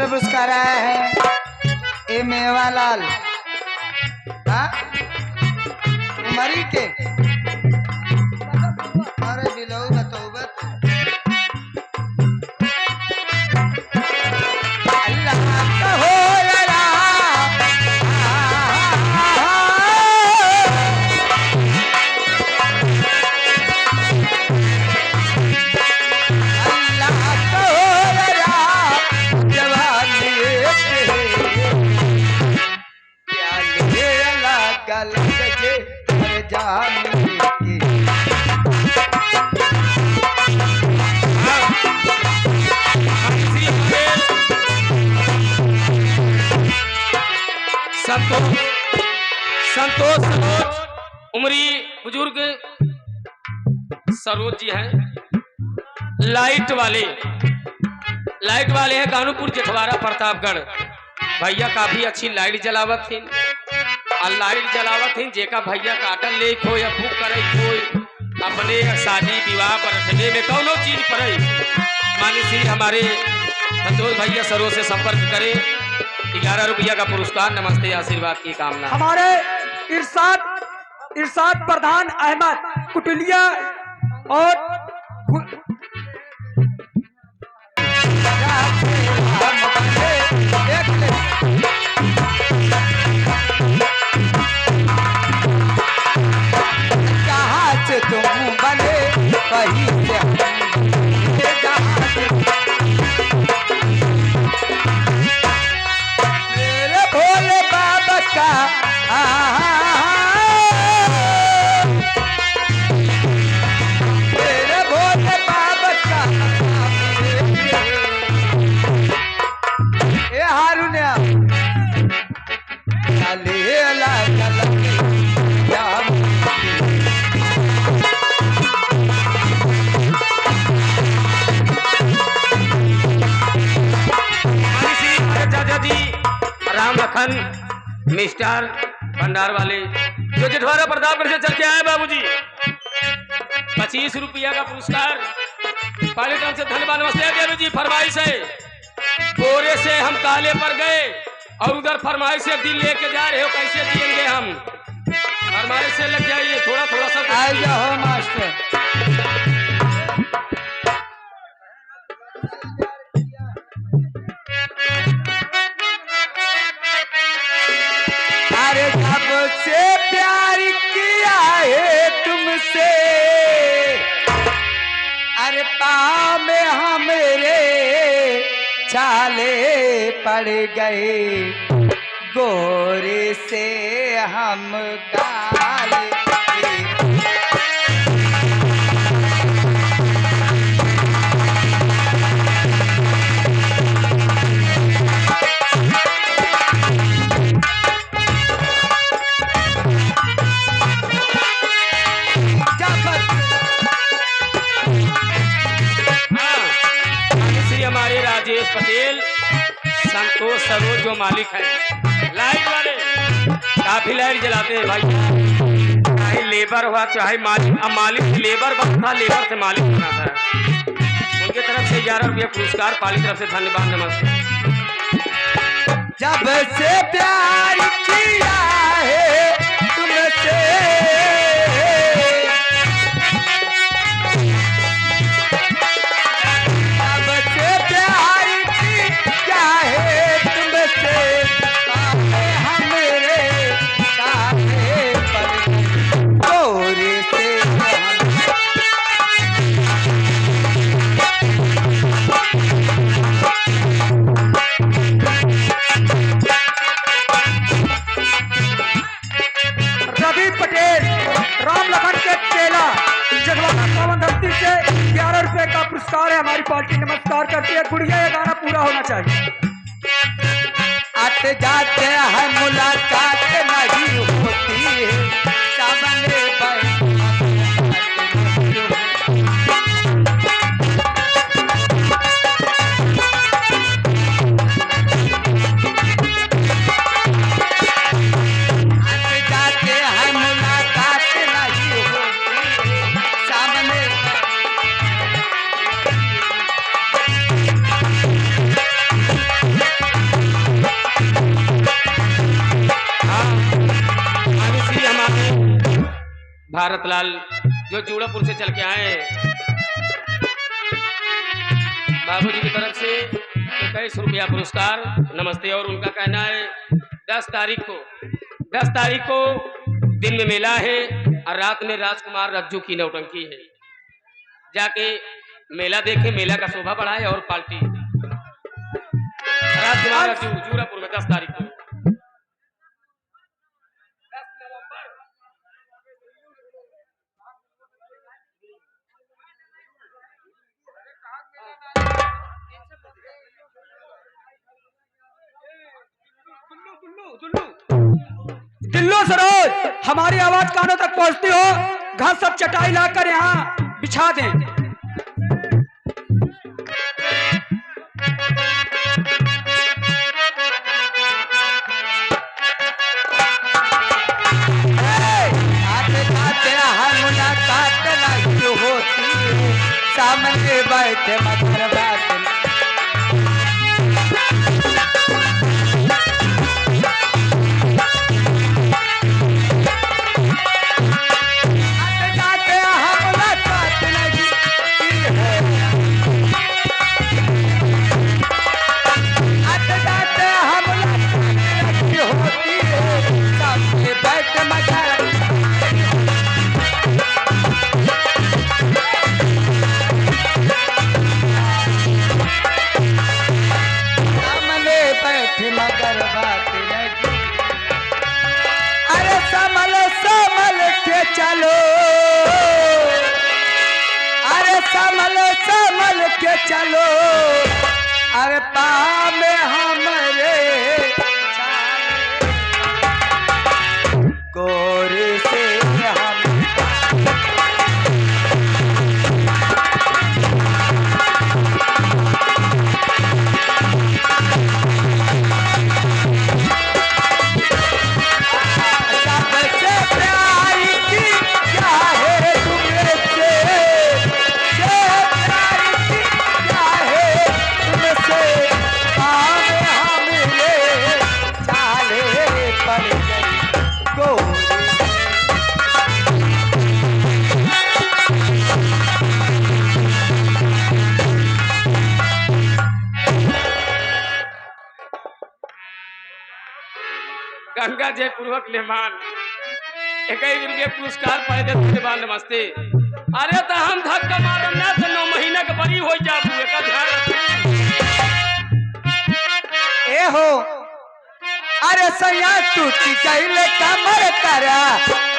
पर पुरस्कार आया है ए मेवालाल उमरी के। अरे बिलऊ बतौबत अल्लाह का हो रा संतोष सरोज उमरी बुजुर्ग सरोज जी हैं। लाइट वाले हैं कानूपुर जेठवारा प्रतापगढ़। भैया काफी अच्छी लाइट जलावत थी और लाइट जलावत थी जेका भैया काटन ले कोई बुक करे कोई अपने शादी विवाह बर्थडे में कौनो चीज पर मानसी हमारे संतोष भैया सरोज से संपर्क करे। 11 रुपया का पुरस्कार नमस्ते आशीर्वाद की कामना। हमारे इरशाद प्रधान अहमद कुटलिया और जहाँ से तुम बने वहीं से मेरे भोले बाबा का मेरे भोले बाबा का ए हारुन्या चले ला राम लखन मिस्टर भंडार वाले जो जेठवारा प्रतापगढ़ से चल के आए बाबूजी 25 रुपया का पुरस्कार पहले तरफ से धन्यवाद। नमस्ते देवी जी। फरमाइश है बोरे से हम काले पर गए और उधर फरमाइश से दिल लेके जा रहे हो कैसे दिएंगे हम। फरमाइश से लग जाइए थोड़ा थोड़ा सा आ जाओ मास्टर। अरे जब से प्यार किया है तुमसे अरे पाँव में हमरे छाले पड़ गए गोरे से हम काले। हमारे राजेश पटेल संतोष सरोज जो मालिक है लाइट वाले काफी लाइट जलाते हैं भाई। चाहे लेबर हुआ चाहे मालिक, अब मालिक लेबर बनता लेबर से मालिक बना था। उनके तरफ से 11 रुपया पुरस्कार पाली तरफ से धन्यवाद नमस्ते। जब से प्यार किया है तुमसे पुरस्कार है। हमारी पार्टी नमस्कार करती है। गुड़िया ये गाना पूरा होना चाहिए। आते जाते हैं मुलाकात नहीं होती है सामने आते जाते हैं मुलाकात नहीं होती सामने भारत लाल जो जूड़ापुर से चल के आए बाबूजी की तरफ से 21 रुपया पुरस्कार नमस्ते। और उनका कहना है 10 तारीख को दिन में मेला है और रात में राजकुमार रज्जू की नौटंकी है। जाके मेला देखे, मेला का शोभा बढ़ाए और पार्टी राजकुमार रज्जू जूड़ापुर में 10 तारीख को। दिल्लो सरोज, हमारी आवाज कानों तक पहुंचती हो, घर सब चटाई लाकर यहाँ बिछा दें। मुलाकात नहीं होती सामने बैठे मगर बात चलो, अरे संभल के चलो, अरे पाँव में हमरे गोरे से हम गंगा जय पूर्वक लेमान 21 रुपये पुरस्कार पाए देते बाल नमस्ते। अरे तो हम धक्का मारम ना तो 9 महीना के बड़ी हो जाबू, एका ध्यान रखो। ए हो, अरे सैया टूटी गईल कमर करा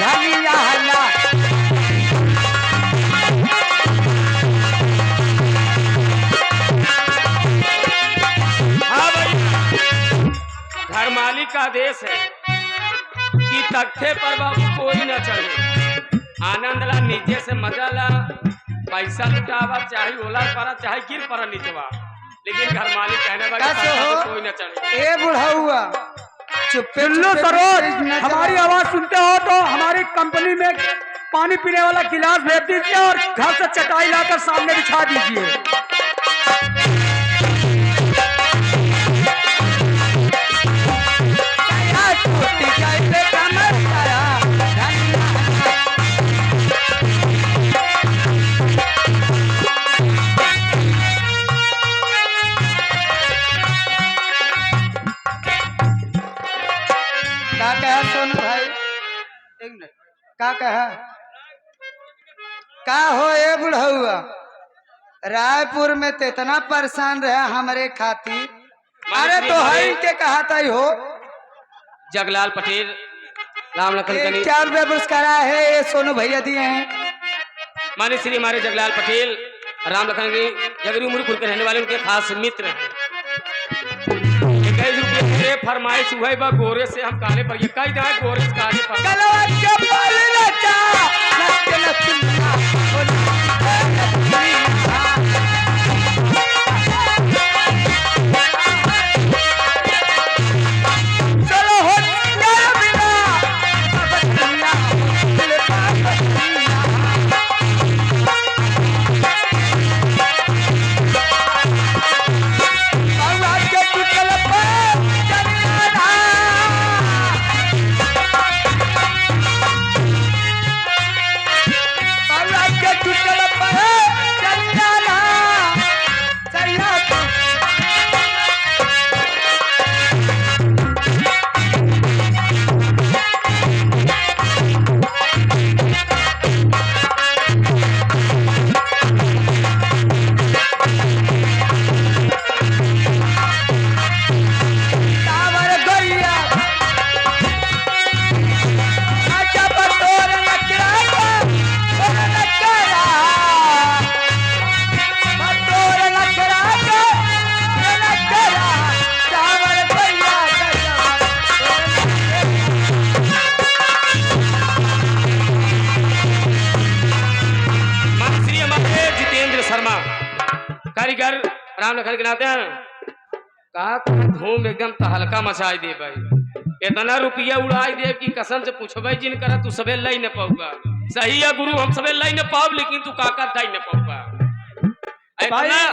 धनिया ना घर मालिक का आदेश है कि तख्ते पर बाबू कोई न चढ़े, आनंद ला, नीचे से मजा ला, पैसा लुटावा, चाहे ओला पड़ा चाहे गिर पड़ा नीचवा, लेकिन घर मालिक कहने वाला कोई न चढ़े। ए बुढ़ाऊआ दिल्लो सरोज, हमारी आवाज सुनते हो तो हमारी कंपनी में पानी पीने वाला गिलास भेज दीजिए और घर से चटाई लाकर सामने बिछा दीजिए। क्या कहा सोनू भाई, एक मिनट, क्या कहा? का हो ए बुढ़ाऊआ, रायपुर में तो इतना परेशान रहा हमारे खातिर। अरे तो है के कहा था हो जगलाल पटेल राम लखन 4 रुपये पुरस्कार है, ये सोनू भैया दिए हैं। माने श्री हमारे जगलाल पटेल राम लखन जगरी उमरपुर के रहने वाले उनके खास मित्र हैं। 21 रुपये फरमाइश हुआ बा गोरे से हम काले पर, ये कई दे गोरे से काले पर शर्मा कारीगर राम लखन के नाते हैं का धूम एकदम तहलका मचाई दे भाई। इतना रुपया उड़ाई दे कि कसम से पूछबे जिन कर तू सबे लई न पाऊगा। सही है गुरु हम सबे लई न पाओ लेकिन तू काका दाई न पाऊगा।